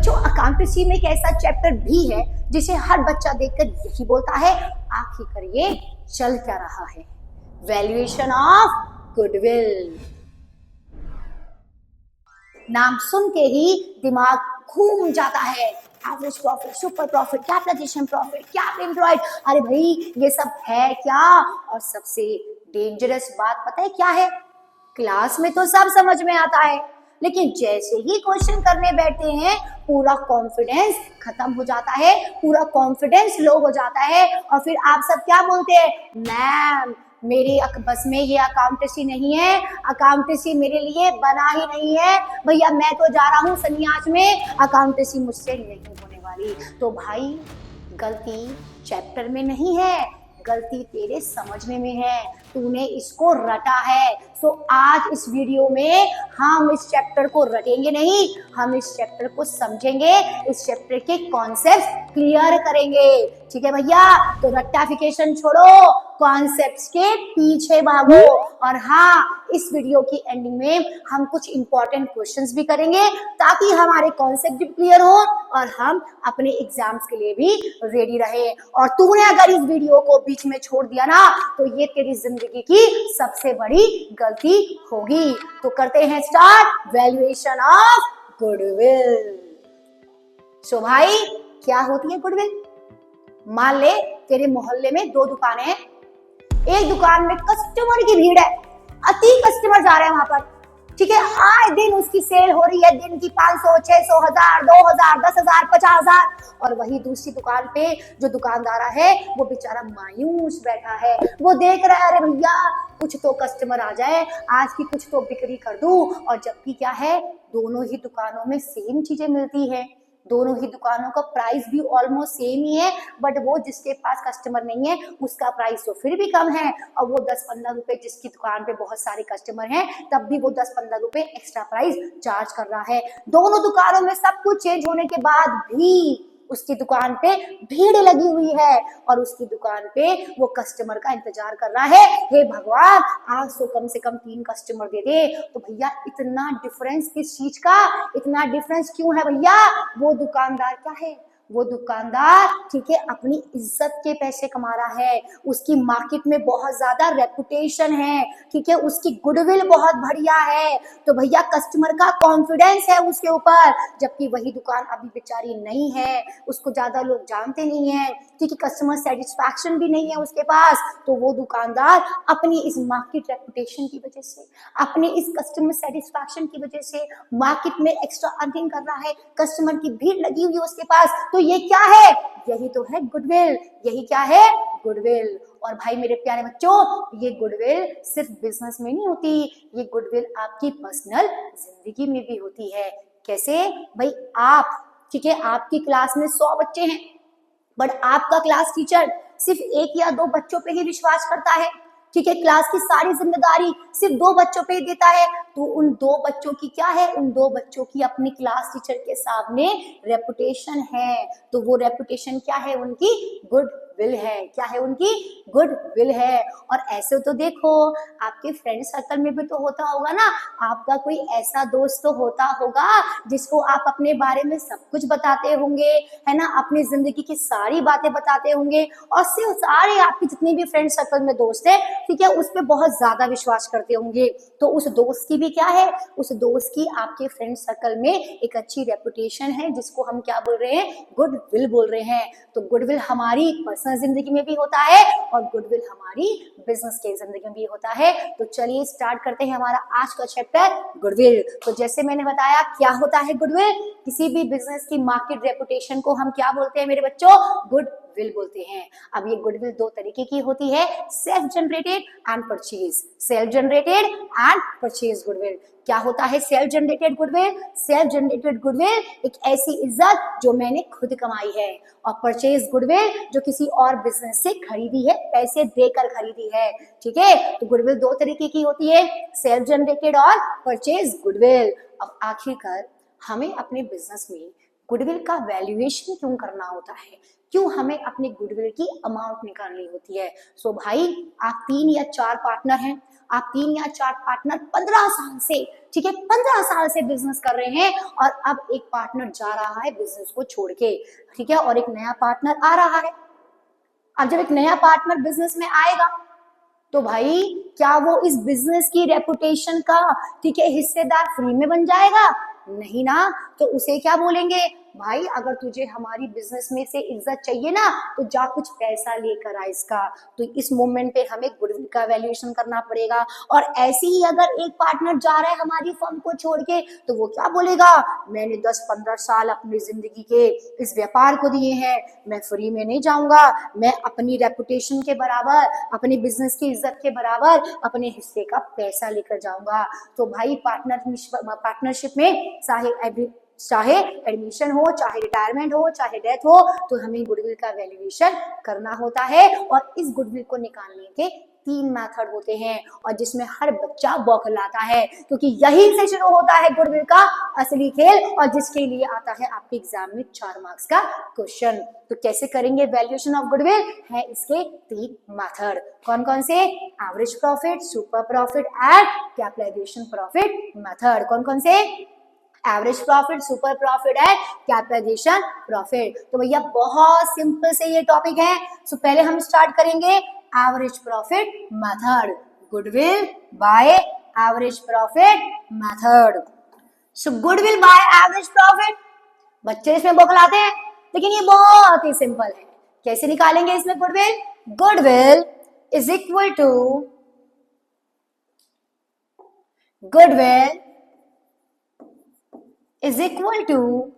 बच्चों अकाउंटेंसी में एक ऐसा चैप्टर भी है जिसे हर बच्चा देखकर यही बोलता है, आखिरकार ये चल क्या रहा है? Valuation of goodwill. नाम सुन के ही दिमाग घूम जाता है। Average profit, super profit, capitalization profit, cap employed, अरे भाई ये सब है क्या? और सबसे डेंजरस बात पता है क्या है? क्लास में तो सब समझ में आता है, लेकिन जैसे ही क्वेश्चन करने बैठते हैं पूरा कॉन्फिडेंस खत्म हो जाता है, पूरा कॉन्फिडेंस लो हो जाता है। और फिर आप सब क्या बोलते हैं? मैम मेरी बस में ये अकाउंटेंसी नहीं है, अकाउंटेंसी मेरे लिए बना ही नहीं है भैया, मैं तो जा रहा हूँ सन्यास में, अकाउंटेंसी मुझसे नहीं होने वाली। तो भाई गलती चैप्टर में नहीं है, गलती तेरे समझने में है, तूने इसको रटा है। तो आज इस वीडियो में हम इस चैप्टर को रटेंगे नहीं, हम इस चैप्टर को समझेंगे, इस चैप्टर के कॉन्सेप्ट क्लियर करेंगे। ठीक है भैया? तो रट्टाफिकेशन छोड़ो, कॉन्सेप्ट्स के पीछे भागो। और हाँ, इस वीडियो की एंडिंग में हम कुछ इंपॉर्टेंट क्वेश्चंस भी करेंगे ताकि हमारे कॉन्सेप्ट भी क्लियर हो और हम अपने एग्जाम्स के लिए भी रेडी रहे। और तूने अगर इस वीडियो को बीच में छोड़ दिया ना तो ये तेरी जिंदगी की सबसे बड़ी गलती होगी। तो करते हैं स्टार्ट, वैल्यूएशन ऑफ गुडविल। सो भाई क्या होती है गुडविल? मान ले तेरे मोहल्ले में दो दुकानें हैं, एक दुकान में कस्टमर की भीड़ है, अति कस्टमर जा रहे हैं वहां पर, ठीक है, आए दिन उसकी सेल हो रही है, दिन की 500, 600, 1000, 2000, 10,000, 50,000। और वही दूसरी दुकान पे जो दुकानदार है वो बेचारा मायूस बैठा है, वो देख रहा है अरे भैया कुछ तो कस्टमर आ जाए, आज की कुछ तो बिक्री कर दूं। और जबकि क्या है, दोनों ही दुकानों में सेम चीजें मिलती है, दोनों ही दुकानों का प्राइस भी ऑलमोस्ट सेम ही है, बट वो जिसके पास कस्टमर नहीं है उसका प्राइस तो फिर भी कम है, और वो 10-15 रुपए जिसकी दुकान पे बहुत सारे कस्टमर हैं तब भी वो 10-15 रुपए एक्स्ट्रा प्राइस चार्ज कर रहा है। दोनों दुकानों में सब कुछ चेंज होने के बाद भी उसकी दुकान पे भीड़ लगी हुई है और उसकी दुकान पे वो कस्टमर का इंतजार कर रहा है, हे भगवान आज तो कम से कम 3 कस्टमर दे दे। तो भैया इतना डिफरेंस किस चीज का, इतना डिफरेंस क्यों है भैया? वो दुकानदार क्या है, वो दुकानदार ठीक है अपनी इज्जत के पैसे कमा रहा है, उसकी मार्केट में बहुत ज्यादा रेपुटेशन है, ठीक है, उसकी गुडविल बहुत बढ़िया है, तो भैया कस्टमर का कॉन्फिडेंस है उसके ऊपर। जबकि वही दुकान अभी बेचारी नहीं है, उसको ज्यादा लोग जानते नहीं है, ठीक है, कस्टमर सेटिस्फैक्शन भी नहीं है उसके पास, तो वो दुकानदार अपनी इस मार्केट रेपुटेशन की वजह से, अपने इस कस्टमर सेटिस्फैक्शन की वजह से मार्केट में एक्स्ट्रा अर्निंग कर रहा है, कस्टमर की भीड़ लगी हुई है उसके पास। तो ये क्या है? यही तो है गुडविल, यही क्या है? गुडविल। और भाई मेरे प्यारे बच्चों, ये गुडविल सिर्फ बिजनेस में नहीं होती, ये गुडविल आपकी पर्सनल जिंदगी में भी होती है। कैसे भाई? आप ठीक है, आपकी क्लास में 100 बच्चे हैं, बट आपका क्लास टीचर सिर्फ 1 या 2 बच्चों पे ही विश्वास करता है, ठीक है, क्लास की सारी जिम्मेदारी सिर्फ 2 बच्चों पे देता है, तो उन 2 बच्चों की क्या है? उन 2 बच्चों की अपनी क्लास टीचर के सामने रेपुटेशन है, तो वो रेपुटेशन क्या है? उनकी गुडविल है। क्या है? उनकी गुडविल है। और ऐसे तो देखो आपके फ्रेंड सर्कल में भी तो होता होगा ना, आपका कोई ऐसा दोस्त तो होता होगा जिसको आप अपने बारे में सब कुछ बताते होंगे, है ना, अपनी जिंदगी की सारी बातें बताते होंगे, और सिर्फ सारे आपके जितने भी फ्रेंड सर्कल में दोस्त है, ठीक है, उस पर बहुत ज्यादा विश्वास करते होंगे। तो उस दोस्त की भी क्या है? उस दोस्त की आपके फ्रेंड सर्कल में एक अच्छी रेपुटेशन है जिसको हम क्या बोल रहे हैं? गुडविल बोल रहे हैं। तो गुडविल हमारी पर्सनल जिंदगी में भी होता है और गुडविल हमारी बिजनेस के जिंदगी में भी होता है। तो चलिए स्टार्ट करते हैं हमारा आज का चैप्टर गुडविल। तो जैसे मैंने बताया क्या होता है गुडविल? किसी भी बिजनेस की मार्केट रेपुटेशन को हम क्या बोलते हैं मेरे बच्चों? गुडविल बोलते हैं। अब ये गुडविल 2 तरीके की होती है, self generated and purchase. Self generated and purchase goodwill. क्या होता है self generated goodwill? Self generated goodwill एक ऐसी इज्जत जो मैंने खुद कमाई है, और परचेज गुडविल जो किसी और बिजनेस से खरीदी है, पैसे देकर खरीदी है, ठीक है। तो गुडविल 2 तरीके की होती है, सेल्फ जनरेटेड और परचेज गुडविल। अब आखिरकार हमें अपने बिजनेस में गुडविल का वैल्यूएशन क्यों करना होता है, क्यों हमें अपने गुडविल की अमाउंट निकालनी होती है। सो भाई आप 3 या 4 पार्टनर हैं, आप 3 या 4 पार्टनर 15 साल से, ठीक है, 15 साल से बिजनेस कर रहे हैं और अब एक पार्टनर जा रहा है बिजनेस को छोड़ के, ठीक है, और एक नया पार्टनर आ रहा है। अब जब एक नया पार्टनर बिजनेस में आएगा तो भाई क्या वो इस बिजनेस की रेपुटेशन का, ठीक है, हिस्सेदार फ्री में बन जाएगा? नहीं ना। तो उसे क्या बोलेंगे, भाई अगर तुझे हमारी बिजनेस में से इज्जत चाहिए ना तो जा कुछ पैसा लेकर आ इसका। तो इस मोमेंट पे हमें गुडविल का वैल्यूएशन करना पड़ेगा। और ऐसे ही अगर एक पार्टनर जा रहा है हमारी फर्म को छोड़ के तो वो क्या बोलेगा, मैंने 10-15 साल अपनी जिंदगी के इस व्यापार को दिए हैं, मैं फ्री में नहीं जाऊंगा, मैं अपनी रेपुटेशन के बराबर, अपनी बिजनेस की इज्जत के बराबर अपने हिस्से का पैसा लेकर जाऊंगा। तो भाई पार्टनरशिप में चाहे एडमिशन हो, चाहे रिटायरमेंट हो, चाहे डेथ हो, तो हमें गुडविल का वैल्यूएशन करना होता है। और इस गुडविल को निकालने के 3 मेथड होते हैं और जिसमें हर बच्चा बौखलाता है क्योंकि यही से शुरू होता है गुडविल का असली खेल और जिसके लिए आता है आपके एग्जाम में 4 मार्क्स का क्वेश्चन। तो कैसे करेंगे वैल्यूएशन ऑफ गुडविल, है इसके 3 मेथड। कौन कौन से? Average profit, super profit and capitalization profit method. कौन कौन से? एवरेज प्रॉफिट, सुपर प्रॉफिट है, कैपिटलाइजेशन प्रॉफिट। तो भैया बहुत सिंपल से ये टॉपिक है। सो पहले हम स्टार्ट करेंगे average profit method, goodwill by average profit method. So goodwill by average profit, बच्चे इसमें बौखलाते हैं लेकिन ये बहुत ही सिंपल है। कैसे निकालेंगे इसमें goodwill? Goodwill is equal to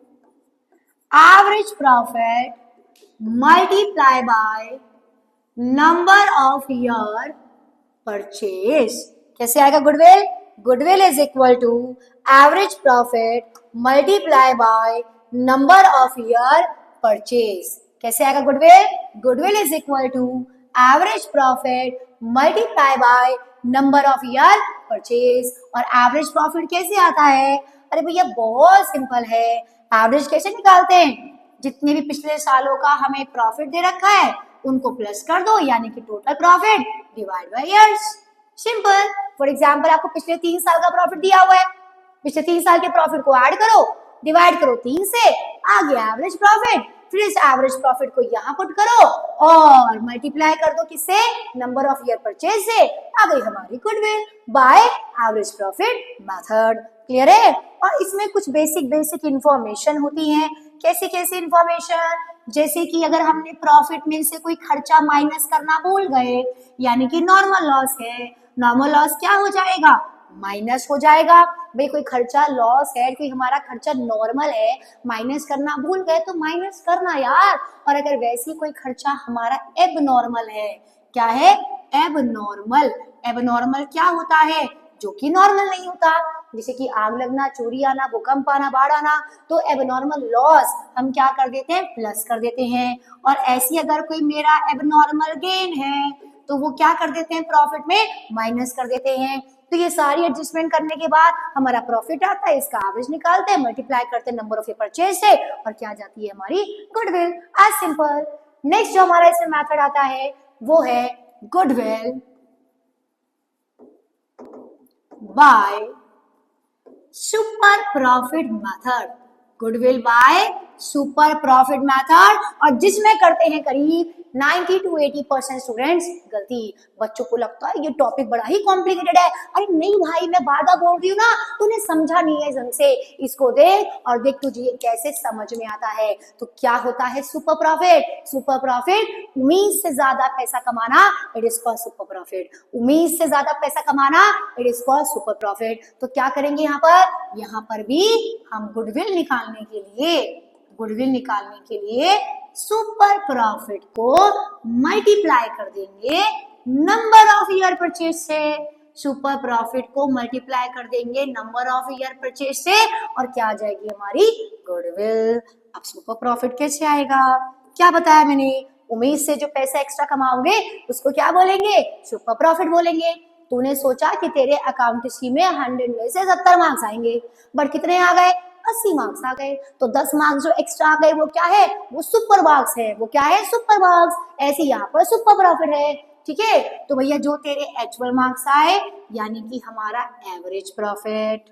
average profit multiply by number of year purchase। कैसे आएगा goodwill? Goodwill is equal to average profit multiply by number of year purchase. कैसे आएगा goodwill? Goodwill is equal to average profit multiply by number of year purchase. और average profit कैसे आता है? अरे भैया बहुत सिंपल है। एवरेज कैसे निकालते हैं? जितने भी पिछले सालों का हमें प्रॉफिट दे रखा है उनको प्लस कर दो, यानी कि total profit divide bye years. Simple. For example आपको पिछले 3 साल का प्रॉफिट दिया हुआ है, पिछले 3 साल के प्रॉफिट को ऐड करो, डिवाइड करो 3 से, आ गया एवरेज प्रॉफिट। फिर इस एवरेज प्रॉफिट को यहाँ पुट करो और मल्टीप्लाई कर दो किससे? नंबर ऑफ ईयर परचेज से, आ गई हमारी goodwill by average profit method. Clear है? और इसमें कुछ बेसिक इंफॉर्मेशन होती है। कैसी इंफॉर्मेशन? जैसे कि अगर हमने प्रॉफिट में से कोई खर्चा माइनस करना भूल गए, यानी कि नॉर्मल लॉस है, नॉर्मल लॉस क्या हो जाएगा? माइनस हो जाएगा। भाई कोई खर्चा लॉस है, कोई हमारा खर्चा नॉर्मल है, माइनस करना भूल गए तो माइनस करना यार। और अगर वैसे कोई खर्चा हमारा एब नॉर्मल है, क्या है? एब नॉर्मल। एब नॉर्मल क्या होता है? जो कि नॉर्मल नहीं होता, जैसे कि आग लगना, चोरी आना, भूकंप आना, बाढ़ आना, तो एबनॉर्मल लॉस हम क्या कर देते हैं? प्लस कर देते हैं। और ऐसी अगर कोई मेरा एबनॉर्मल गेन है तो वो क्या कर देते हैं? प्रॉफिट में माइनस कर देते हैं। तो ये सारी एडजस्टमेंट करने के बाद हमारा प्रॉफिट आता है, इसका एवरेज निकालते हैं, मल्टीप्लाई करते हैं नंबर ऑफ परचेज से और क्या जाती है हमारी गुडविल। As simple. नेक्स्ट जो हमारा इसमें मेथड आता है वो है goodwill bye super profit method. Goodwill bye super profit method, और जिसमें करते हैं करीब 90 to 80% स्टूडेंट्स गलती। बच्चों को लगता है ये टॉपिक बड़ा ही कॉम्प्लिकेटेड है। अरे नहीं भाई, मैं बार-बार बोल रही हूँ ना, तूने समझा नहीं है ढंग से। इसको देख और देख तुझे कैसे समझ में आता है। तो क्या होता है सुपर प्रॉफिट? सुपर प्रॉफिट उम्मीद से ज्यादा पैसा कमाना, it is called super profit. उम्मीद से ज्यादा पैसा कमाना, it is called super profit. तो क्या करेंगे यहाँ पर? यहाँ पर भी हम गुडविल निकालने के लिए सुपर प्रॉफिट को मल्टीप्लाई कर देंगे नंबर ऑफ ईयर परचेज से। सुपर प्रॉफिट को मल्टीप्लाई कर देंगे नंबर ऑफ ईयर परचेज से और क्या आ जाएगी हमारी गुडविल। अब सुपर प्रॉफिट कैसे आएगा? क्या बताया मैंने? उम्मीद से जो पैसा एक्स्ट्रा कमाओगे उसको क्या बोलेंगे? सुपर प्रॉफिट बोलेंगे। तूने सोचा कि तेरे अकाउंटेंसी में 100 में से 70 मार्क्स आएंगे, बट कितने आ गए? 80 मार्क्स आ गए। तो 10 मार्क्स जो एक्स्ट्रा आ गए वो क्या है, वो सुपर मार्क्स है। वो क्या है, सुपर मार्क्स। ऐसे यहाँ पर सुपर प्रॉफिट है। ठीक है, तो भैया जो तेरे एक्चुअल मार्क्स आए यानी कि हमारा एवरेज प्रॉफिट,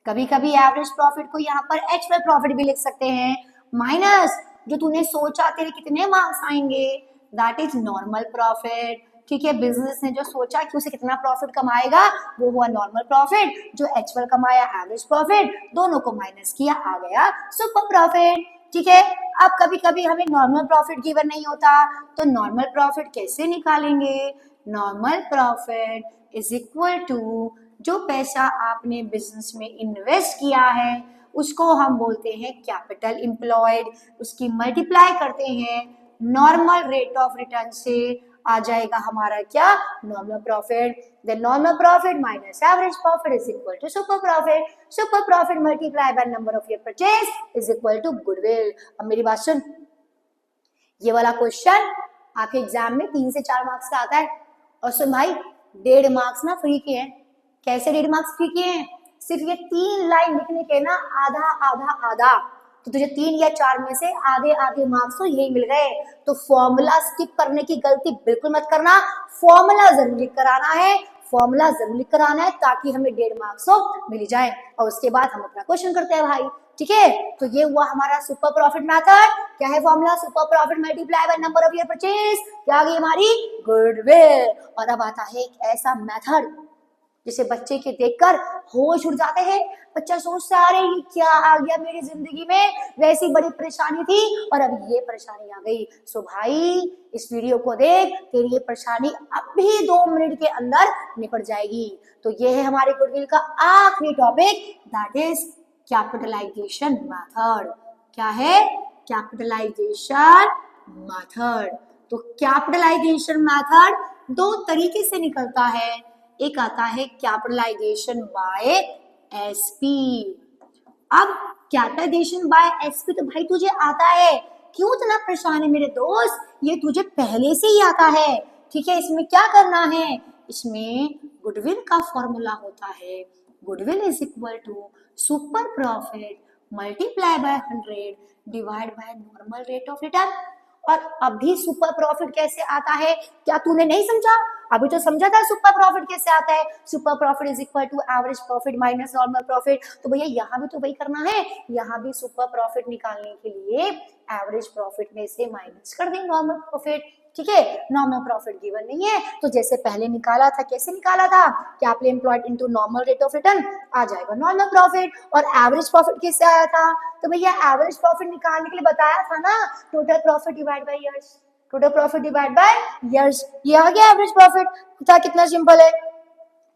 कभी कभी एवरेज प्रॉफिट को यहाँ पर एक्चुअल प्रॉफिट भी लिख सकते हैं, माइनस जो तूने सोचा तेरे कितने मार्क्स आएंगे, दैट इज नॉर्मल प्रॉफिट। ठीक है, बिजनेस ने जो सोचा कि उसे कितना प्रॉफिट कमाएगा वो हुआ नॉर्मल प्रॉफिट, जो एक्चुअल कमाया एवरेज प्रॉफिट, दोनों को माइनस किया आ गया सुपर प्रॉफिट। ठीक है, अब कभी कभी हमें नॉर्मल प्रॉफिट गिवन नहीं होता, तो नॉर्मल प्रॉफिट कैसे निकालेंगे, normal profit is equal to जो पैसा आपने बिजनेस में इन्वेस्ट किया है उसको हम बोलते हैं कैपिटल एम्प्लॉयड, उसकी मल्टीप्लाई करते हैं नॉर्मल रेट ऑफ रिटर्न से, आ जाएगा हमारा क्या, normal profit. Then normal profit minus average profit is equal to super profit. Super profit multiply by number of year purchase is equal to goodwill. अब मेरी बात सुन, ये वाला क्वेश्चन आपके एग्जाम में 3 से 4 मार्क्स का आता है। और सुन भाई, 1.5 मार्क्स ना फ्री के हैं। कैसे 1.5 मार्क्स फ्री किए हैं, सिर्फ ये 3 लाइन लिखने के ना, आधा आधा आधा, तो तुझे 3 या 4 में से आधे आधे मार्क्स तो यही मिल गए। तो फॉर्मूला स्किप करने की गलती बिल्कुल मत करना, फॉर्मूला जरूर लिख कर आना है, फॉर्मूला जरूर लिख कर आना है ताकि हमें 1.5 मार्क्स तो मिल जाए। और उसके बाद हम अपना क्वेश्चन करते हैं भाई। ठीक है, तो ये हुआ हमारा सुपर प्रॉफिट मेथड। क्या है formula, super profit multiply by number of year purchase, क्या आ गई हमारी, गुडविल। और अब आता है एक ऐसा मेथड जिसे बच्चे के देखकर होश उड़ जाते हैं। बच्चा सोचता है अरे ये क्या आ गया मेरी जिंदगी में, वैसी बड़ी परेशानी थी और अब ये परेशानी आ गई। सो भाई इस वीडियो को देख, तेरी ये परेशानी अभी 2 मिनट के अंदर निपट जाएगी। तो ये है हमारे गुडविल का आखिरी topic, that is capitalization method. क्या है, कैपिटलाइजेशन मेथड। तो कैपिटलाइजेशन मेथड 2 तरीके से निकलता है। एक आता है कैपिटलाइजेशन बाय एसपी। अब कैपिटलाइजेशन बाय एसपी तो भाई तुझे आता है, क्यों इतना परेशान है मेरे दोस्त, ये तुझे पहले से ही आता है। ठीक है, इसमें क्या करना है, इसमें गुडविल का फॉर्मूला होता है, goodwill is equal to super profit multiply by 100 divide by normal rate of return. और अभी सुपर प्रॉफिट कैसे आता है, क्या तूने नहीं समझा, अभी तो समझा था सुपर प्रॉफिट कैसे आता है, super profit is equal to average profit minus normal profit. तो भैया यहाँ भी तो वही करना है, यहाँ भी सुपर प्रॉफिट निकालने के लिए एवरेज प्रॉफिट में से माइनस कर दें नॉर्मल प्रॉफिट। ठीक है, नॉर्मल प्रॉफिट गिवन नहीं है तो जैसे पहले निकाला था, कैसे निकाला था, capital employed into normal rate of return, आ जाएगा नॉर्मल प्रॉफिट। और एवरेज प्रॉफिट कैसे आया था, तो भैया एवरेज प्रॉफिट निकालने के लिए बताया था ना, total profit divide by years, total profit divide by years, ये आ गया एवरेज प्रॉफिट। था कितना सिंपल है।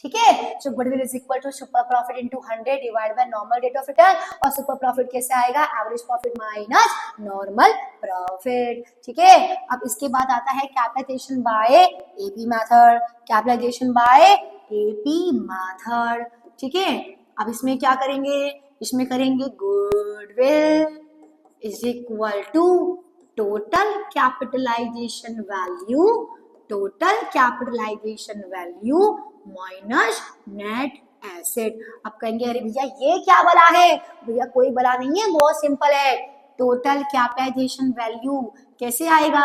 ठीक है, so goodwill is equal to super profit into 100 divide by normal rate of return. और सुपर प्रॉफिट कैसे आएगा, average profit minus normal profit. ठीक है, अब इसके बाद आता है capitalisation by AP method, capitalisation by AP method. ठीक है, अब इसमें क्या करेंगे, इसमें करेंगे goodwill is equal to total capitalisation value, total capitalisation value minus net asset. अब कहेंगे अरे भैया ये क्या बला है, भैया कोई बला नहीं है, बहुत सिंपल है। टोटल कैपिटलाइजेशन वैल्यू कैसे आएगा,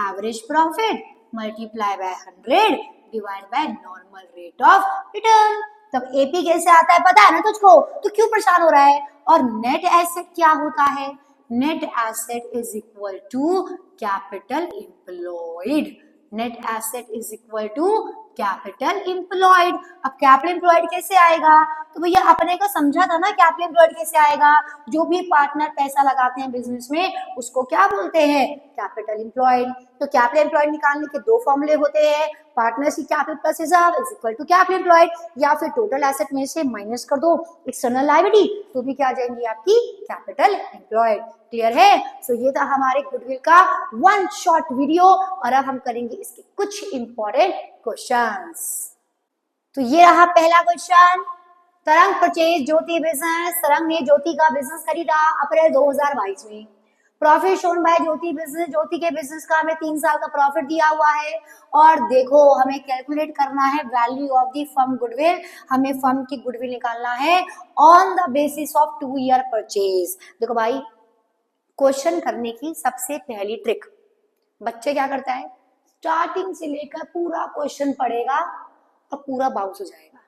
average profit multiply by 100 divide by normal rate of return. तब एपी कैसे आता है पता है ना तुझको, तो क्यों परेशान हो रहा है। और नेट एसेट क्या होता है, net asset is equal to capital employed, net asset is equal to capital employed. अब कैपिटल एम्प्लॉयड कैसे आएगा, तो भैया अपने को समझा था ना कैपिटल एम्प्लॉयड कैसे आएगा, जो भी पार्टनर पैसा लगाते हैं बिजनेस में उसको क्या बोलते हैं, कैपिटल एम्प्लॉयड। तो कैपिटल एम्प्लॉयड निकालने के 2 फॉर्मूले होते हैं, partnership capital plus reserve is equal to capital employed, या फिर टोटल एसेट में से माइनस कर दो एक्सटर्नल लायबिलिटी, तो भी क्या आ जाएंगी आपकी कैपिटल एम्प्लॉयड। क्लियर है, सो ये था हमारे गुडविल का 1 शॉर्ट वीडियो। और अब हम करेंगे इसके कुछ इंपॉर्टेंट क्वेश्चंस। तो ये रहा पहला क्वेश्चन, तरंग परचेज ज्योति बिजनेस, तरंग ने ज्योति का बिजनेस खरीदा अप्रैल 2022 में। Profit shown by Jyoti business, Jyoti के बिजनेस का हमें 3 साल का प्रॉफिट दिया हुआ है। और देखो हमें कैलकुलेट करना है value of the firm goodwill, हमें फर्म की गुडविल निकालना है on the basis of 2 year purchase. देखो भाई क्वेश्चन करने की सबसे पहली ट्रिक, बच्चे क्या करता है स्टार्टिंग से लेकर पूरा क्वेश्चन पढ़ेगा और पूरा बाउंस हो जाएगा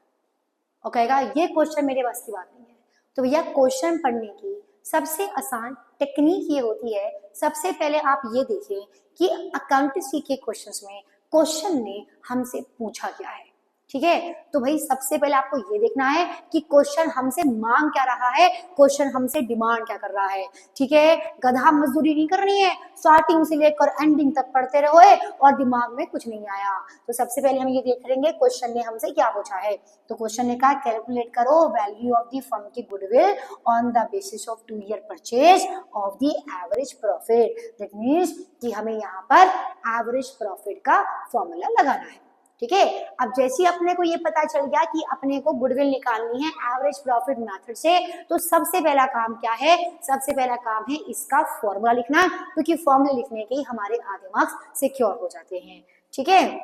और कहेगा ये क्वेश्चन मेरे बस की बात नहीं है। तो भैया क्वेश्चन पढ़ने की सबसे आसान टेक्निक ये होती है, सबसे पहले आप ये देखें कि अकाउंटेंसी के क्वेश्चंस में क्वेश्चन ने हमसे पूछा क्या है। ठीक है, तो भाई सबसे पहले आपको ये देखना है कि क्वेश्चन हमसे मांग क्या रहा है, क्वेश्चन हमसे डिमांड क्या कर रहा है। ठीक है, गधा मजदूरी नहीं करनी है, स्टार्टिंग से लेकर एंडिंग तक पढ़ते रहो और दिमाग में कुछ नहीं आया। तो सबसे पहले हम ये देख लेंगे क्वेश्चन ने हमसे क्या पूछा है। तो क्वेश्चन ने कहा कैलकुलेट करो वैल्यू ऑफ द फर्म की goodwill on the basis of 2 year purchase of the average profit. That means कि हमें यहाँ पर एवरेज प्रॉफिट का फॉर्मूला लगाना है। ठीक है, अब जैसे ही अपने को ये पता चल गया कि अपने को गुडविल निकालनी है एवरेज प्रॉफिट मेथड से, तो सबसे पहला काम क्या है, सबसे पहला काम है इसका फॉर्मूला लिखना, क्योंकि फॉर्मूला लिखने के ही हमारे आधे मार्क्स सिक्योर हो जाते हैं। ठीक है,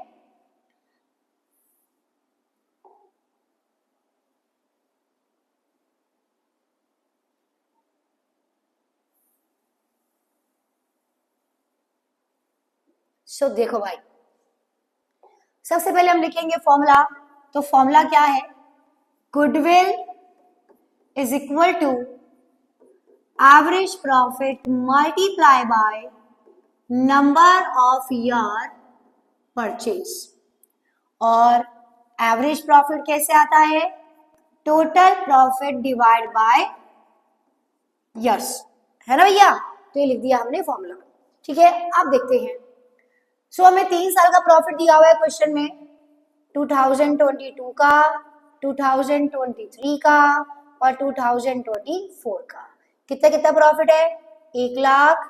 सो देखो भाई सबसे पहले हम लिखेंगे फॉर्मूला। तो फॉर्मूला क्या है, goodwill is equal to average profit multiply by number of year purchase. और एवरेज प्रॉफिट कैसे आता है, total profit divide by years, है ना भैया। तो ये लिख दिया हमने फॉर्मूला। ठीक है, अब देखते हैं। सो हमें 3 साल का प्रॉफिट दिया हुआ है क्वेश्चन में, 2022 का, 2023 का और 2024 का। कितना कितना प्रॉफिट है, 1,00,000,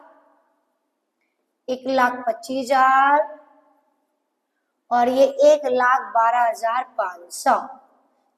1,25,000 और ये 1,12,500।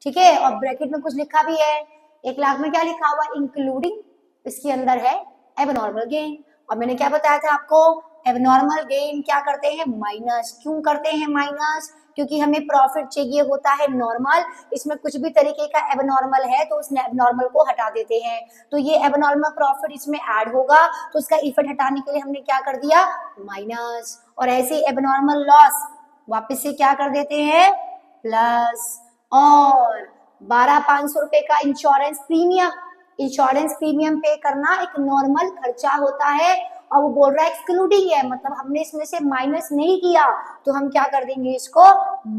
ठीक है, और ब्रैकेट में कुछ लिखा भी है, 1,00,000 में क्या लिखा हुआ, इंक्लूडिंग, इसके अंदर है एबनॉर्मल गेन। और मैंने क्या बताया था आपको, एबनॉर्मल गेन क्या करते हैं, माइनस। क्यों करते हैं माइनस, क्योंकि हमें प्रॉफिट चाहिए होता है नॉर्मल, इसमें कुछ भी तरीके का एबनॉर्मल है तो उस एबनॉर्मल को हटा देते हैं। तो ये एबनॉर्मल प्रॉफिट इसमें ऐड होगा, तो उसका इफेक्ट हटाने के लिए हमने क्या कर दिया, माइनस। और ऐसे एबनॉर्मल लॉस वापस से क्या कर देते हैं, प्लस। और 12,500 रुपए का इंश्योरेंस प्रीमियम, इंश्योरेंस प्रीमियम पे करना एक नॉर्मल खर्चा होता है, और वो बोल रहा है एक्सक्लूडिंग है, मतलब हमने इसमें से माइनस नहीं किया, तो हम क्या कर देंगे, इसको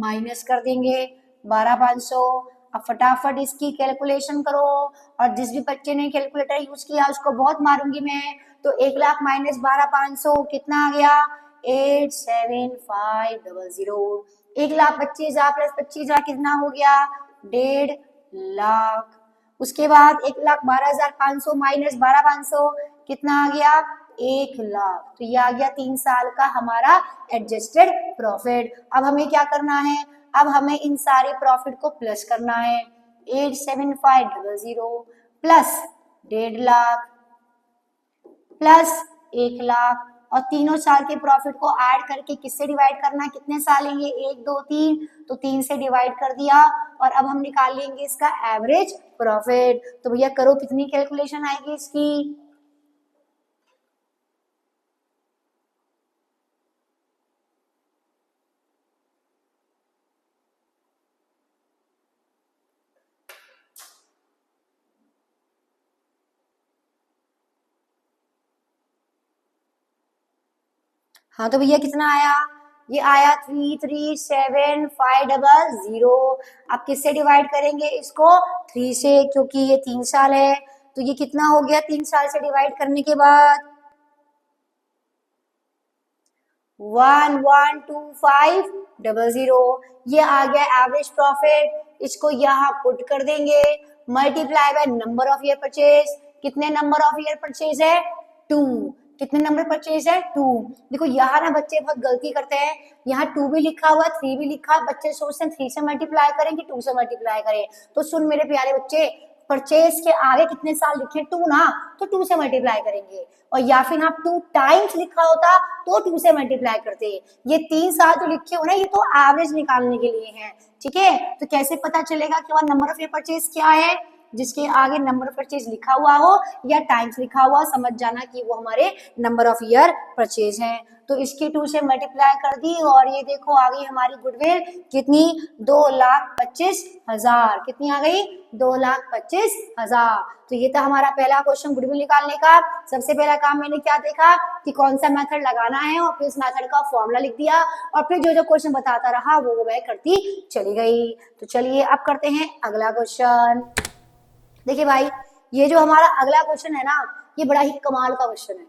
माइनस कर देंगे 12,500। अब फटाफट इसकी कैलकुलेशन करो, और जिस भी बच्चे ने कैलकुलेटर यूज किया उसको बहुत मारूंगी मैं। तो 1,00,000 माइनस 12,500 कितना आ गया, 87500। 1,25,000 प्लस 25,000 कितना हो गया, 1,50,000। उसके बाद 1,12,500 माइनस 12,500 कितना आ गया, 1,00,000। तो ये आ गया 3 साल का हमारा एडजस्टेड प्रॉफिट। अब हमें क्या करना है, अब हमें इन सारे प्रॉफिट को प्लस करना है, 87500 प्लस 1,50,000 प्लस 1,00,000, और तीनों साल के प्रॉफिट को ऐड करके किससे डिवाइड करना है, कितने साल है ये, 1 2 3, तो 3 से डिवाइड कर दिया। और अब हम निकाल लेंगे इसका एवरेज प्रॉफिट। तो भैया करो कितनी कैलकुलेशन आएगी इसकी, हाँ तो भैया कितना आया, ये आया 337,500। अब किससे डिवाइड करेंगे इसको, 3 से, क्योंकि ये 3 साल है। तो ये कितना हो गया 3 साल से डिवाइड करने के बाद, 112500। ये आ गया एवरेज प्रॉफिट। इसको यहाँ पुट कर देंगे, multiply by number of year purchase. कितने नंबर ऑफ ईयर परचेज है, 2। कितने नंबर परचेज है, 2। देखो यहाँ ना बच्चे बहुत गलती करते हैं, यहाँ 2 भी लिखा हुआ, 3 भी लिखा है, बच्चे सोचते हैं 3 से मल्टीप्लाई करें कि 2 से मल्टीप्लाई करें। तो सुन मेरे प्यारे बच्चे, परचेज के आगे कितने साल लिखे, 2 ना, तो 2 से मल्टीप्लाई करेंगे। और या फिर आप 2 टाइम्स लिखा होता तो 2 से मल्टीप्लाई करते। ये 3 साल जो लिखे हो ना, ये तो एवरेज निकालने के लिए है, ठीक है। तो कैसे पता चलेगा कि वह नंबर ऑफ ईयर परचेज क्या है, जिसके आगे नंबर ऑफ परचेज लिखा हुआ हो या टाइम्स लिखा हुआ, समझ जाना कि वो हमारे नंबर ऑफ ईयर परचेज हैं। तो इसकी 2 से मल्टीप्लाई कर दी और ये देखो आ गई हमारी गुडविल कितनी, 2,25,000। कितनी आ गई, 2,25,000। तो ये था हमारा पहला क्वेश्चन गुडविल निकालने का। सबसे पहला काम मैंने क्या देखा कि कौन सा मेथड लगाना है और फिर इस मेथड का फॉर्मूला लिख दिया और फिर जो जो क्वेश्चन बताता रहा वो मैं करती चली गई। तो चलिए अब करते हैं अगला क्वेश्चन। देखिए भाई, ये जो हमारा अगला क्वेश्चन है ना, ये बड़ा ही कमाल का क्वेश्चन है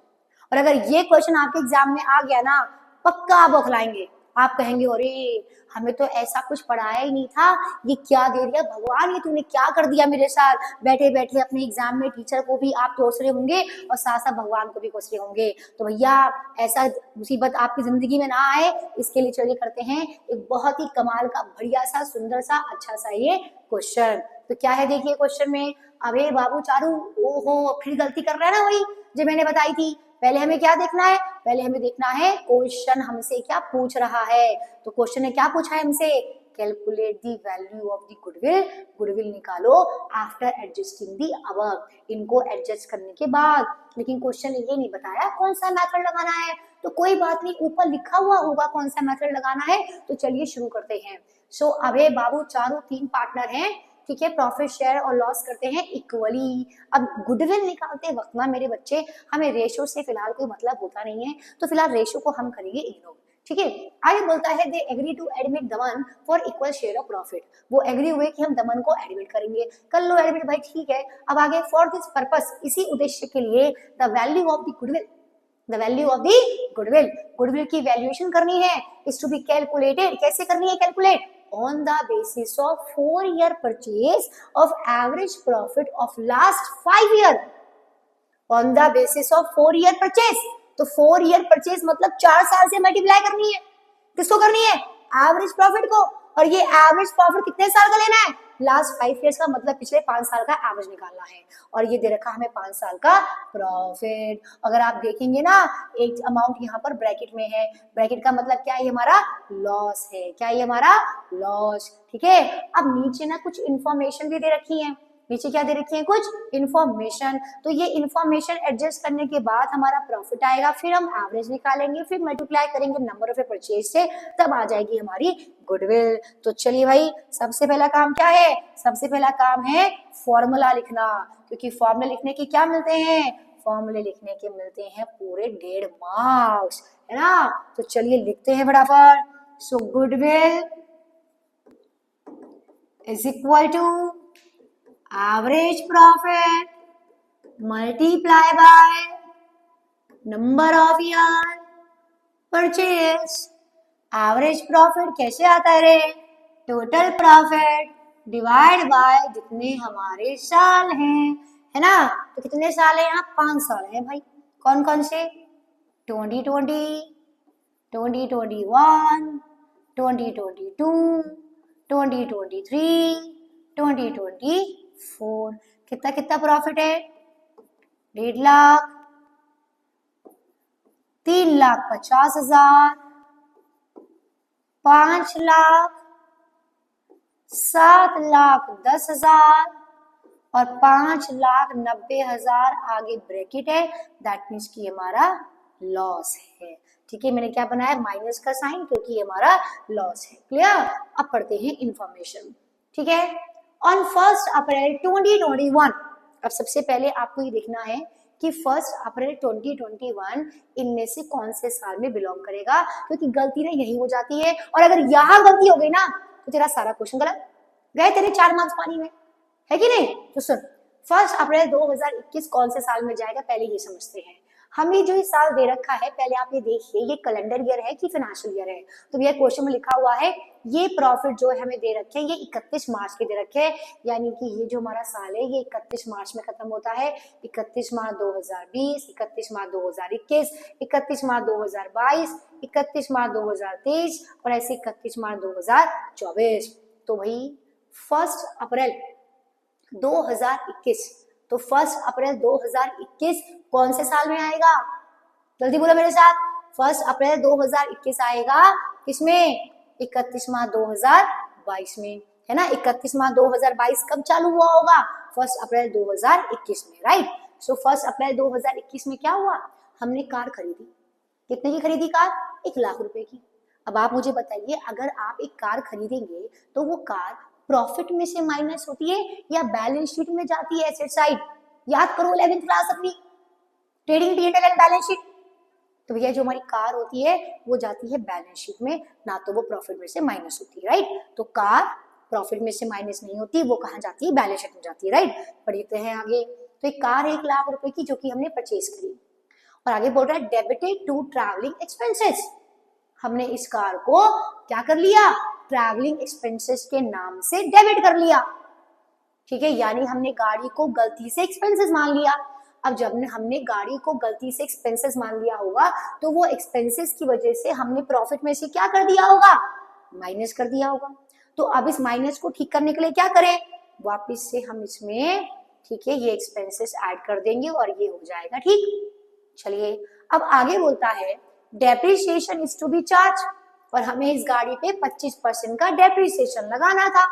और अगर ये क्वेश्चन आपके एग्जाम में आ गया ना, पक्का आप बौखलाएंगे। आप कहेंगे अरे हमें तो ऐसा कुछ पढ़ाया ही नहीं था, ये क्या दे दिया भगवान, ये तूने क्या कर दिया मेरे साथ। बैठे बैठे अपने एग्जाम में टीचर को भी आप कोस रहे होंगे और साथ साथ भगवान को भी कोस रहे होंगे। तो भैया ऐसा मुसीबत आपकी जिंदगी में ना आए, इसके लिए चलिए करते हैं एक बहुत ही कमाल का बढ़िया सा सुंदर सा अच्छा सा ये क्वेश्चन। तो क्या है देखिए क्वेश्चन में, अबे बाबू चारू, ओहो फिर गलती कर रहा है ना वही जो मैंने बताई थी। पहले हमें क्या देखना है, पहले हमें देखना है क्वेश्चन हमसे क्या पूछ रहा है। तो क्वेश्चन ने क्या पूछा है हमसे, calculate the value of the goodwill, goodwill निकालो आफ्टर एडजस्टिंग द अबव, इनको एडजस्ट करने के बाद। लेकिन क्वेश्चन ने ये नहीं बताया कौन सा मेथड लगाना है। तो कोई बात नहीं, ऊपर लिखा हुआ होगा कौन सा मेथड लगाना है। तो चलिए शुरू करते हैं। सो अबे बाबू चारू 3 पार्टनर हैं, ठीक है, प्रॉफिट शेयर और लॉस करते हैं इक्वली। अब गुडविल निकालते वक्त ना मेरे बच्चे, हमें रेशो से फिलहाल कोई मतलब होता नहीं है, तो फिलहाल रेशो को हम करेंगे इग्नोर, ठीक है। आगे बोलता है they agree to admit Daman for equal share of profit, वो एग्री हुए कि हम दमन को एडमिट करेंगे। कर लो एडमिट भाई, ठीक है। अब आगे फॉर दिस पर्पस, इसी उद्देश्य के लिए, the value of the goodwill, the value of the goodwill, goodwill की वैल्यूएशन करनी है, इज टू बी कैलकुलेटेड, कैसे करनी है calculate, on the basis of 4-year purchase of average profit of last 5 year, on the basis of 4-year purchase। तो 4-year purchase मतलब 4 साल से मल्टीप्लाई करनी है, किसको करनी है, एवरेज प्रॉफिट को। और ये एवरेज प्रॉफिट कितने साल का लेना है, लास्ट 5 years का, मतलब पिछले 5 साल का एवरेज निकालना है। और ये दे रखा हमें 5 साल का प्रॉफिट। अगर आप देखेंगे ना, एक अमाउंट यहाँ पर ब्रैकेट में है, ब्रैकेट का मतलब क्या है, हमारा लॉस है। क्या है हमारा लॉस, ठीक है। अब नीचे ना कुछ इंफॉर्मेशन भी दे रखी है, नीचे क्या दे रखी है, कुछ इंफॉर्मेशन। तो ये इंफॉर्मेशन एडजस्ट करने के बाद हमारा प्रॉफिट आएगा, फिर हम एवरेज निकालेंगे, फिर मल्टीप्लाई करेंगे नंबर ऑफ परचेज से, तब आ जाएगी हमारी गुडविल। तो चलिए भाई, सबसे पहला काम क्या है, सबसे पहला काम है फॉर्मूला लिखना, क्योंकि फॉर्मूला लिखने के क्या मिलते हैं, फॉर्मूले लिखने के मिलते हैं पूरे 1.5 मार्क्स, है ना। तो चलिए लिखते हैं फटाफट। So goodwill is equal to average profit multiply by number of year purchase। Average profit कैसे आता है रे, टोटल प्रॉफिट डिवाइड बाय जितने हमारे साल हैं, है ना। तो कितने साल है यहाँ, 5 साल है भाई। कौन कौन से, 2020, 2021, 2022, 2023, 2024। कितना कितना प्रॉफिट है, 1.5 लाख, 3,50,000, 5 लाख, 7,10,000 और 5,90,000 आगे ब्रैकेट है, दैट मीन्स कि हमारा लॉस है। ठीक है, मैंने क्या बनाया, माइनस का साइन, क्योंकि हमारा लॉस है। क्लियर। अब पढ़ते हैं इंफॉर्मेशन, ठीक है। ऑन 1 अप्रैल 2021, अब सबसे पहले आपको ये देखना है कि 1 अप्रैल 2021 इनमें से कौन से साल में बिलोंग करेगा, क्योंकि गलती ना यही हो जाती है, और अगर यहाँ गलती हो गई ना तो तेरा सारा क्वेश्चन गलत, गए तेरे 4 मार्क्स पानी में, है कि नहीं। तो सुन, 1 अप्रैल 2021 कौन से साल में जाएगा, पहले ये समझते हैं। हमें जो ये साल दे रखा है, पहले आप ये देखिए, ये कैलेंडर ईयर है कि फाइनेंशियल ईयर है। तो भैया क्वेश्चन में लिखा हुआ है, ये प्रॉफिट जो है हमें दे रखे हैं, ये 31 मार्च के दे रखे हैं, यानी कि ये जो हमारा साल है ये 31 मार्च में खत्म होता है। 31 मार्च 2020, 31 मार्च 2021, 31 मार्च 2022, 31 मार्च 2023 और ऐसे 31 मार्च 2024। तो भाई 1 अप्रैल 2021, तो 1 अप्रैल 2021 कौन से साल में आएगा? जल्दी बोलो मेरे साथ। 1 अप्रैल 2021 आएगा किसमें? 31 मार्च 2022 में, है ना। 31 मार्च 2022 कब चालू हुआ होगा? 1 अप्रैल 2021 में, राइट। सो 1 अप्रैल 2021 में क्या हुआ? हमने कार खरीदी। कितने की खरीदी कार? 1 लाख रुपए की। अब आप मुझे बताइए, अगर आप एक कार खरीदेंगे तो वो कार प्रॉफिट में से माइनस होती है या बैलेंस शीट में जाती है, एसेट साइड? याद करो 11th क्लास अपनी, trading P&L and balance sheet. तो भैया जो हमारी कार होती है वो जाती है बैलेंस शीट में, ना तो वो प्रॉफिट में से माइनस होती है, राइट। तो कार प्रॉफिट में से माइनस नहीं होती, वो कहाँ जाती है? बैलेंस शीट में जाती है, राइट। पढ़ते हैं आगे। तो एक कार 1 लाख रुपए की जो कि हमने परचेज करी, और आगे बोल रहा है डेबिटेड टू ट्रैवलिंग एक्सपेंसेस। हमने इस कार को क्या कर लिया? ट्रैवलिंग एक्सपेंसेस के नाम से डेबिट कर लिया, ठीक है। यानी हमने गाड़ी को गलती से एक्सपेंसेस मान लिया। अब जब हमने गाड़ी को गलती से एक्सपेंसेस मान लिया होगा तो वो एक्सपेंसेस की वजह से हमने प्रॉफिट में से क्या कर दिया होगा? माइनस कर दिया होगा। तो अब इस माइनस को ठीक करने के लिए क्या करें? वापस से हम इसमें, ठीक है, ये एक्सपेंसेस ऐड कर देंगे और ये हो जाएगा, ठीक। चलिए अब आगे बोलता है depreciation is to be charge, और हमें इस गाड़ी पे 25% का डेप्रिसिएशन लगाना था,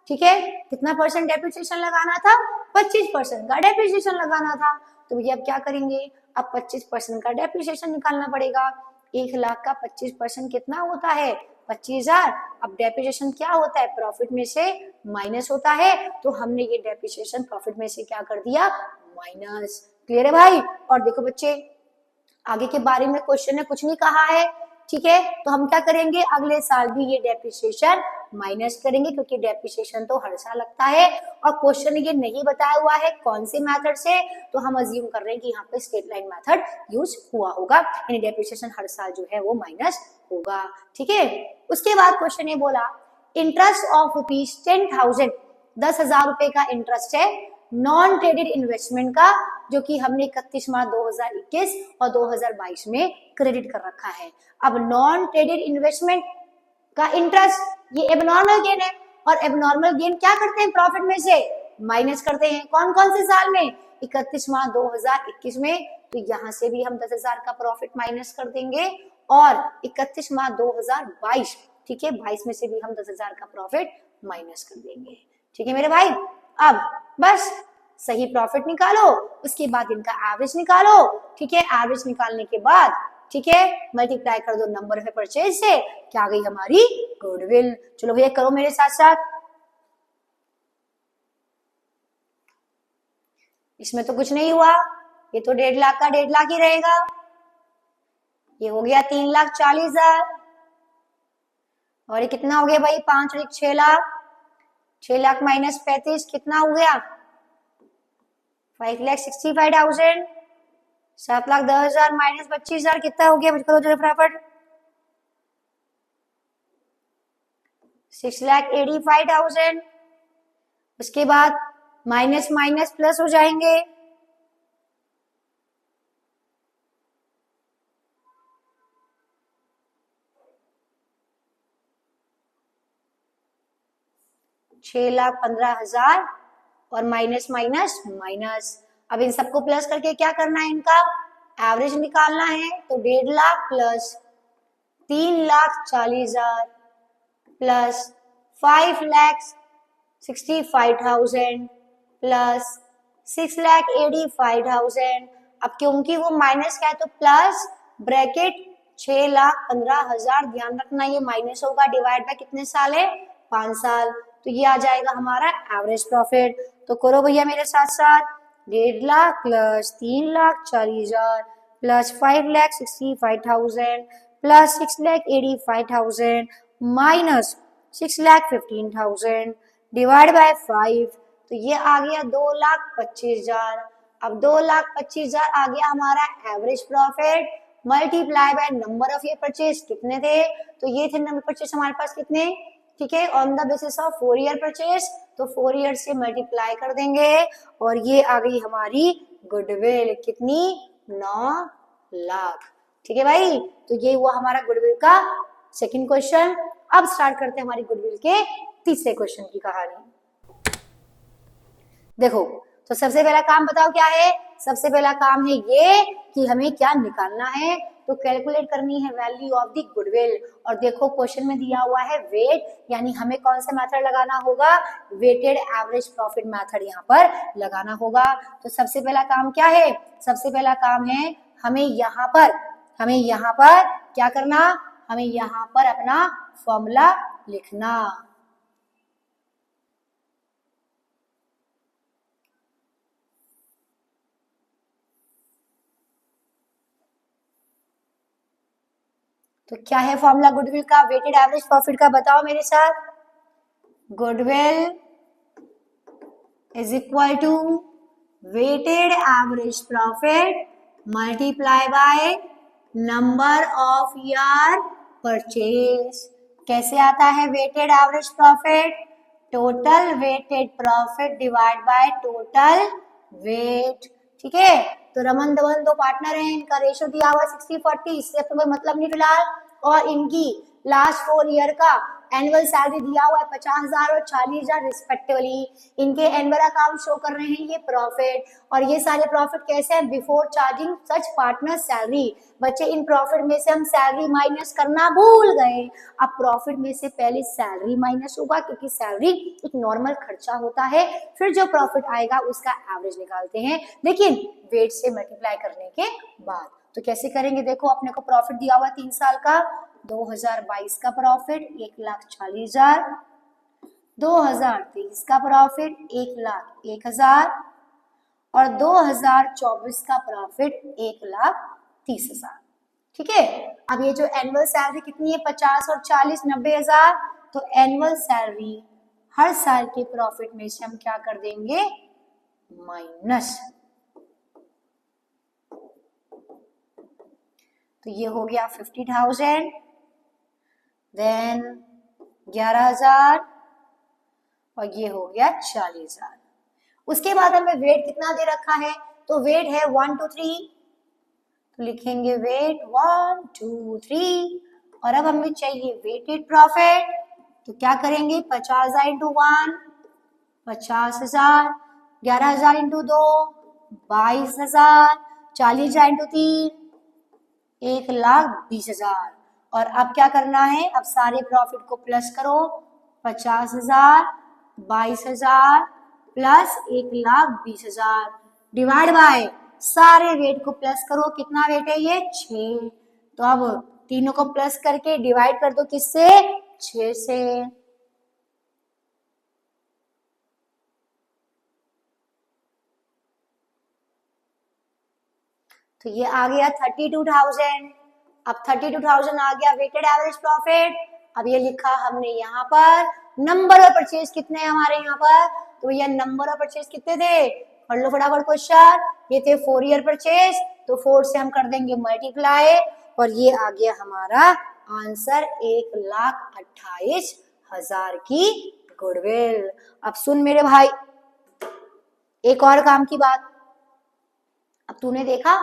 ठीक है। कितना परसेंट डेप्रिसिएशन लगाना था? 25% का डेप्रिसिएशन लगाना था। तो भैया अब क्या करेंगे? अब 25% का डेप्रिसिएशन निकालना पड़ेगा। 1 लाख का 25% कितना होता है? 25,000। अब डेप्रिसिएशन क्या होता है? प्रॉफिट में से माइनस होता है, तो हमने ये डेप्रिसिएशन प्रॉफिट में से क्या कर दिया? माइनस। क्लियर है भाई? और देखो बच्चे, आगे के बारे में क्वेश्चन ने कुछ नहीं कहा है, ठीक है। तो हम क्या करेंगे? अगले साल भी ये डेप्रिसिएशन माइनस करेंगे, क्योंकि डेप्रिसिएशन तो हर साल लगता है, और क्वेश्चन ये नहीं बताया हुआ है कौन से मेथड से, तो हम अज्यूम कर रहे हैं कि यहाँ पे स्ट्रेट लाइन मेथड यूज हुआ होगा, यानी डेप्रिसिएशन हर साल जो है वो माइनस होगा, ठीक है। उसके बाद क्वेश्चन ये बोला इंटरेस्ट ऑफ ₹10,000, 10,000 रुपए का इंटरेस्ट है नॉन ट्रेडेड इन्वेस्टमेंट का, जो कि हमने 31 मार्च 2021 और 2022 में क्रेडिट कर रखा है। अब नॉन ट्रेडेड इन्वेस्टमेंट का इंटरेस्ट, ये एबनॉर्मल गेन है, और एबनॉर्मल गेन क्या करते हैं? प्रॉफिट में से माइनस करते हैं। कौन कौन से साल में? 31 मार्च 2021 में, तो यहां से भी हम 10,000 का प्रॉफिट माइनस कर देंगे, और 31 मार्च 2022, ठीक है, 22 में से भी हम 10,000 का प्रॉफिट माइनस कर देंगे, ठीक है मेरे भाई। अब बस सही प्रॉफिट निकालो, उसके बाद इनका एवरेज निकालो, ठीक है। एवरेज निकालने के बाद, ठीक है, मल्टीप्लाई कर दो नंबर ऑफ परचेज से, क्या आ गई हमारी? गुडविल। चलो भैया करो मेरे साथ साथ। इसमें तो कुछ नहीं हुआ, ये तो 1.5 लाख का 1.5 लाख ही रहेगा। ये हो गया 3,40,000, और ये कितना हो गया भाई? 5 और 6 लाख। 6 लाख माइनस 35 कितना हो गया? 5,65,000। 7,10,000 माइनस 25,000 कितना हो गया? मुझको तो फटाफट 6,85,000। उसके बाद माइनस माइनस प्लस हो जाएंगे, $6,15,000 और माइनस माइनस माइनस। अब इन सबको प्लस करके क्या करना है? इनका एवरेज निकालना है। तो 1.5 लाख प्लस 3,40,000 प्लस 5,65,000 प्लस 6,85,000। अब क्योंकि वो माइनस का है तो प्लस ब्रैकेट 6,15,000। ध्यान रखना ये माइनस होगा, डिवाइड बाय कितने साल है? 5 साल। तो ये आ जाएगा हमारा एवरेज प्रॉफिट। तो करो भैया मेरे साथ साथ, 1.5 lakh plus 3,40,000 plus 5,65,000 plus 6,85,000 minus 6,15,000 divide by 5, तो ये आ गया 2,25,000। अब 2,25,000 आ गया हमारा average profit, multiply by number of year purchase कितने थे? तो ये थे नंबर परचेज हमारे पास कितने, ठीक है, on the basis of 4 year purchase, तो 4 ईयर से मल्टीप्लाई कर देंगे, और ये आ गई हमारी गुडविल कितनी? 9 लाख, ठीक है भाई। तो ये हुआ हमारा गुडविल का सेकंड क्वेश्चन। अब स्टार्ट करते हैं हमारी गुडविल के तीसरे क्वेश्चन की कहानी। देखो, तो सबसे पहला काम बताओ क्या है? सबसे पहला काम है ये कि हमें क्या निकालना है, तो कैलकुलेट करनी है वैल्यू ऑफ द गुडविल। और देखो क्वेश्चन में दिया हुआ है वेट, यानी हमें कौन सा मेथड लगाना होगा? वेटेड एवरेज प्रॉफिट मेथड यहाँ पर लगाना होगा। तो सबसे पहला काम क्या है? सबसे पहला काम है हमें यहाँ पर क्या करना? हमें यहाँ पर अपना फॉर्मूला लिखना। तो क्या है फॉर्मूला गुडविल का, वेटेड एवरेज प्रॉफिट का? बताओ मेरे साथ। Goodwill is equal to weighted average profit multiply by number of year purchase. कैसे आता है weighted average profit? Total weighted profit divide by total weight. ठीक है, तो रमन धवन दो पार्टनर हैं, इनका रेशियो दिया हुआ 60-40, इससे तो कोई मतलब नहीं फिलहाल। और इनकी लास्ट 4 ईयर का एनुअल सैलरी दिया हुआ है 50,000 और 40,000 रिस्पेक्टिवली। इनके एनुअल अकाउंट शो कर रहे हैं ये प्रॉफिट, और ये सारे प्रॉफिट कैसे हैं? Before charging such partner salary. बच्चे इन प्रॉफिट में से हम सैलरी माइनस करना भूल गए। अब प्रॉफिट में से पहले सैलरी माइनस होगा, क्योंकि सैलरी एक नॉर्मल खर्चा होता है, फिर जो प्रॉफिट आएगा उसका एवरेज निकालते हैं, लेकिन वेट से मल्टीप्लाई करने के बाद। तो कैसे करेंगे? देखो, अपने को प्रॉफिट दिया हुआ 3 साल का, 2022 का प्रॉफिट 1,40,000, 2023 का प्रॉफिट 1,01,000 और 2024 का प्रॉफिट 1,30,000। ठीक है, अब ये जो एनुअल सैलरी कितनी है? 50 और 40 90,000। तो एनुअल सैलरी हर साल के प्रॉफिट में से हम क्या कर देंगे? माइनस। तो ये हो गया 50,000, देन 11,000 और ये हो गया 40,000। उसके बाद हमें वेट कितना दे रखा है? तो वेट है 1 2 3, तो लिखेंगे वेट 1 2 3। और अब हमें चाहिए वेटेड प्रॉफिट, तो क्या करेंगे? 50,000 इंटू 1 50,000, 11,000 इंटू 2 22,000, 40,000 इंटू 3 1,20,000। और अब क्या करना है? अब सारे प्रॉफिट को प्लस करो, 50,000 22,000 प्लस 1,20,000 डिवाइड बाय सारे वेट को प्लस करो। कितना वेट है ये? 6। तो अब तीनों को प्लस करके डिवाइड कर दो, किससे? 6 से। तो ये आ गया 32,000। अब 32,000 आ गया वेटेड एवरेज प्रॉफिट। अब ये लिखा हमने यहाँ पर। नंबर ऑफ परचेज कितने हैं हमारे यहाँ पर? तो ये नंबर ऑफ परचेज कितने थे? पढ़ लो फटाफट क्वेश्चन। ये थे 4 ईयर परचेज, तो 4 से हम कर देंगे मल्टीप्लाई, और ये आ गया हमारा आंसर 1,28,000 की गुडविल। अब सुन मेरे भाई, एक और काम की बात। अब तूने देखा,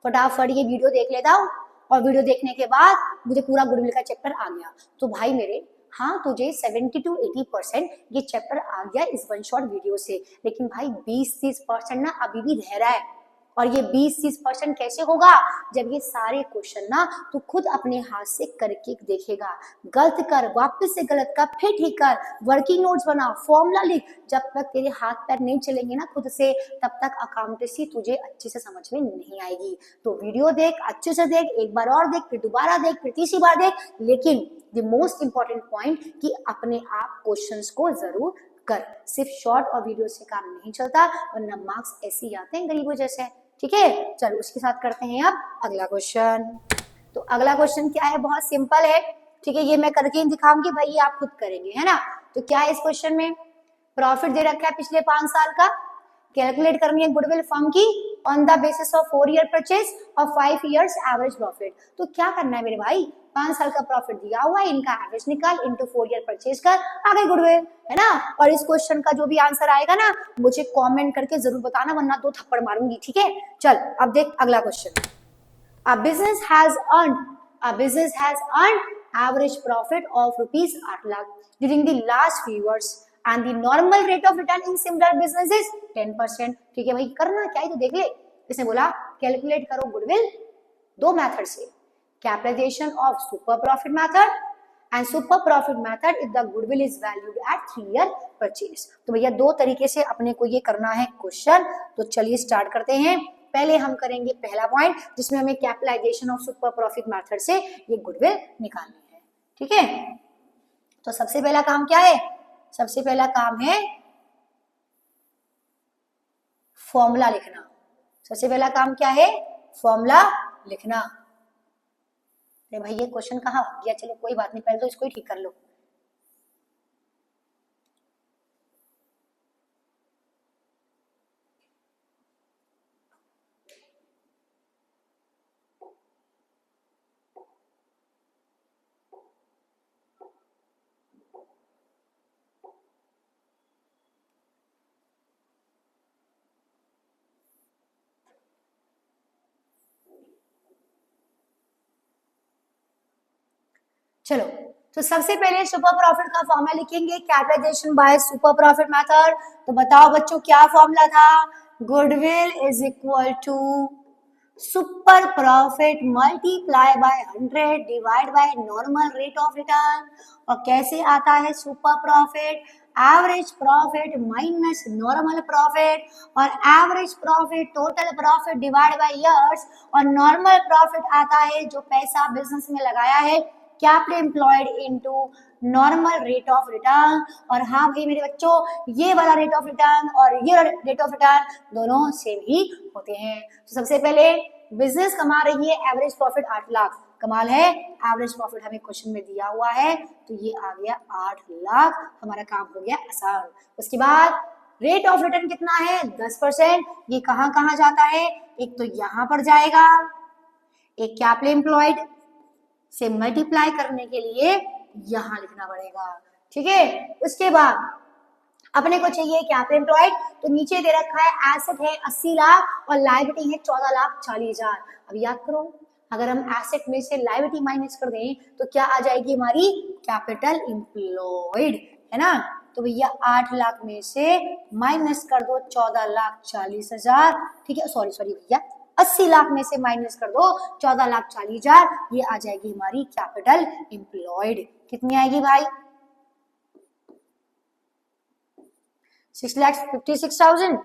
फटाफट ये वीडियो देख लेता हूँ, और वीडियो देखने के बाद मुझे पूरा गुडविल का चैप्टर आ गया। तो भाई मेरे, हाँ तुझे 70 to 80% ये चैप्टर आ गया इस वन शॉट वीडियो से, लेकिन भाई 20-30% ना अभी भी रह रहा है। और ये 20-30% कैसे होगा? जब ये सारे क्वेश्चन ना तू खुद अपने हाथ से करके देखेगा। गलत कर, वापस से गलत कर, फिर ठीक कर, वर्किंग नोट्स बना, फॉर्मूला लिख। जब तक तेरे हाथ पैर नहीं चलेंगे ना खुद से, तब तक अकाउंटेंसी तुझे अच्छे से समझ में नहीं आएगी। तो वीडियो देख, अच्छे से देख, एक बार और देख, फिर दोबारा देख, फिर तीसरी बार देख, लेकिन द मोस्ट इंपॉर्टेंट पॉइंट कि अपने आप क्वेश्चंस को जरूर कर। सिर्फ शॉर्ट और वीडियो से काम नहीं चलता, वरना मार्क्स ऐसे ही आते हैं गरीबों जैसे। ठीक है, चलो उसके साथ करते हैं अब अगला क्वेश्चन। तो अगला क्वेश्चन क्या है? बहुत सिंपल है। ठीक है, ये मैं करके ही दिखाऊंगी भाई, ये आप खुद करेंगे, है ना। तो क्या है इस क्वेश्चन में? प्रॉफिट दे रखा है पिछले 5 साल का, कैलकुलेट करनी है गुडविल फर्म की on the basis of 4 year purchase और 5 इयर्स एवरेज प्रॉफिट। तो क्या करना है मेरे भाई? 5 साल का प्रॉफिट दिया हुआ है, इनका एवरेज निकाल, इनटू 4 ईयर परचेज कर, आ गई गुडविल, है ना। और इस क्वेश्चन का जो भी आंसर आएगा ना, मुझे कमेंट करके जरूर बताना, वरना 2 थप्पड़ मारूंगी। ठीक है, चल अब देख अगला question. A business has earned average profit of rupees 8 lakh during the last few years. And the normal rate of return in similar business is 10%। ठीक है भाई, करना क्या है तो देख ले। इसने बोला कैलकुलेट करो गुडविल दो मेथड से, capitalization of super profit method and super profit method if the goodwill is valued at 3 year purchase. तो भैया दो तरीके से अपने को ये करना है क्वेश्चन। तो चलिए स्टार्ट करते हैं। पहले हम करेंगे पहला पॉइंट जिसमें हमें capitalization of super profit method से ये गुडविल निकालनी है। ठीक है, तो सबसे पहला काम क्या है? सबसे पहला काम है फॉर्मूला लिखना। सबसे पहला काम क्या है? फॉर्मूला लिखना। अरे भाई ये क्वेश्चन कहाँ हो गया? चलो कोई बात नहीं, पहले तो इसको ही ठीक कर लो। चलो, तो सबसे पहले सुपर प्रॉफिट का फॉर्मूला लिखेंगे, capitalisation by super profit method. तो बताओ बच्चों क्या फॉर्मूला था? Goodwill is equal to super profit multiply by 100 divide by normal rate of return. और कैसे आता है super profit? Average profit minus normal profit, और average profit total profit divide by years, और नॉर्मल प्रॉफिट आता है जो पैसा बिजनेस में लगाया है capital employed into normal rate of return. और हाँ भाई मेरे बच्चों, ये वाला रेट ऑफ रिटर्न और ये रेट ऑफ रिटर्न दोनों सेम ही होते हैं। तो सबसे पहले बिजनेस कमा रही है एवरेज प्रॉफिट 8 लाख। कमाल है, एवरेज प्रॉफिट हमें क्वेश्चन में दिया हुआ है तो ये आ गया 8 लाख। हमारा काम हो गया आसान। उसके बाद रेट ऑफ रिटर्न कितना है? 10%। ये कहाँ कहाँ जाता है? एक तो यहाँ पर जाएगा, एक कैपिटल एम्प्लॉयड से मल्टीप्लाई करने के लिए यहां लिखना पड़ेगा। ठीक है, उसके बाद अपने को चाहिए कैपिटल एम्प्लॉयड, तो नीचे दे रखा है एसेट है 80 लाख और लायबिलिटी है 14,40,000। अब याद करो, अगर हम एसेट में से लायबिलिटी माइनस कर दें तो क्या आ जाएगी हमारी? कैपिटल एम्प्लॉयड, है ना। तो भैया 8 लाख में से माइनस कर दो 14,40,000। ठीक है, सॉरी भैया 80 लाख में से माइनस कर दो 14,40,000, ये आ जाएगी हमारी कैपिटल एम्प्लॉयड। कितनी आएगी भाई? 6,56,000।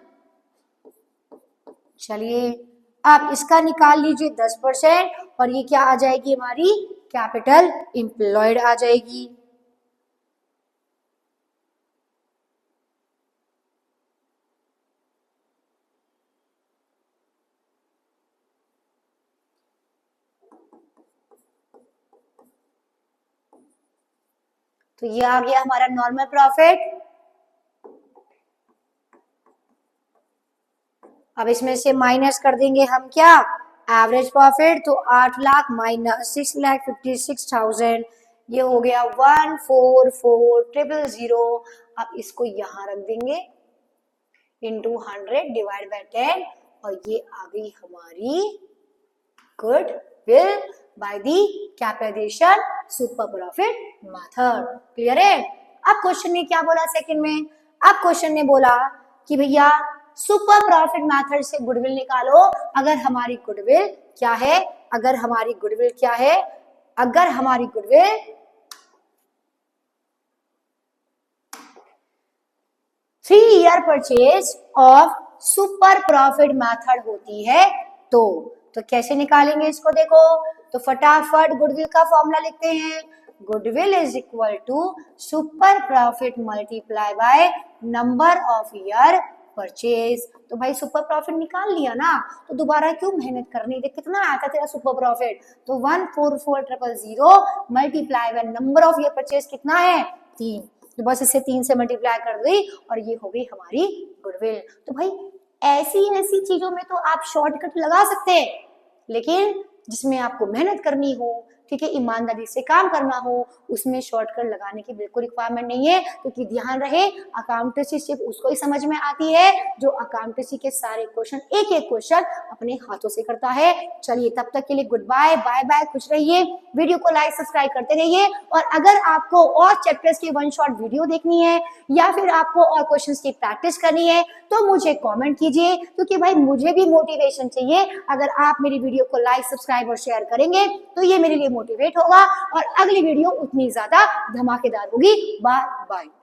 चलिए आप इसका निकाल लीजिए 10% और ये क्या आ जाएगी हमारी? कैपिटल एम्प्लॉयड आ जाएगी। तो ये आ गया हमारा नॉर्मल प्रॉफिट। अब इसमें से माइनस कर देंगे हम क्या? Average profit. तो 8 लाख माइनस 6,56,000, ये हो गया 144,000। अब इसको यहां रख देंगे इंटू 100 डिवाइड बाय 10 और ये आ गई हमारी goodwill by the capitalization super profit method. Clear है? अब क्वेश्चन ने क्या बोला सेकंड में? अब क्वेश्चन ने बोला कि भैया सुपर प्रॉफिट मेथड से गुडविल निकालो अगर हमारी गुडविल क्या है? अगर हमारी गुडविल क्या है? अगर हमारी goodwill 3 year purchase of super profit method होती है तो कैसे निकालेंगे इसको? देखो, तो फटाफट गुडविल का फॉर्मूला लिखते हैं। Goodwill is equal to super profit multiply by number of year purchase. तो भाई सुपर प्रॉफिट निकाल लिया ना, तो दोबारा क्यों मेहनत करनी? देख कितना आता तेरा सुपर प्रॉफिट। तो 144,000 multiply by number of year purchase कितना है? 3। तो बस इसे 3 से मल्टीप्लाई कर दी और ये हो गई हमारी गुडविल। तो भाई ऐसी चीजों में तो आप शॉर्टकट लगा सकते हैं, लेकिन जिसमें आपको मेहनत करनी हो, ठीक है, ईमानदारी से काम करना हो, उसमें शॉर्टकट लगाने की बिल्कुल रिक्वायरमेंट नहीं है, क्योंकि ध्यान रहे अकाउंटेंसी सिर्फ उसको ही समझ में आती है जो अकाउंटेंसी के सारे क्वेश्चन एक एक क्वेश्चन अपने हाथों से करता है। चलिए तब तक के लिए गुड बाय, बाय बाय, खुश रहिए, वीडियो को लाइक सब्सक्राइब करते रहिए। और अगर आपको और चैप्टर्स की वन शॉट वीडियो देखनी है या फिर आपको और क्वेश्चंस की प्रैक्टिस करनी है तो मुझे कमेंट कीजिए, क्योंकि भाई मुझे भी मोटिवेशन चाहिए। अगर आप मेरी वीडियो को लाइक सब्सक्राइब और शेयर करेंगे तो ये मेरे लिए मोटिवेट होगा और अगली वीडियो उतनी ज्यादा धमाकेदार होगी। Bye bye.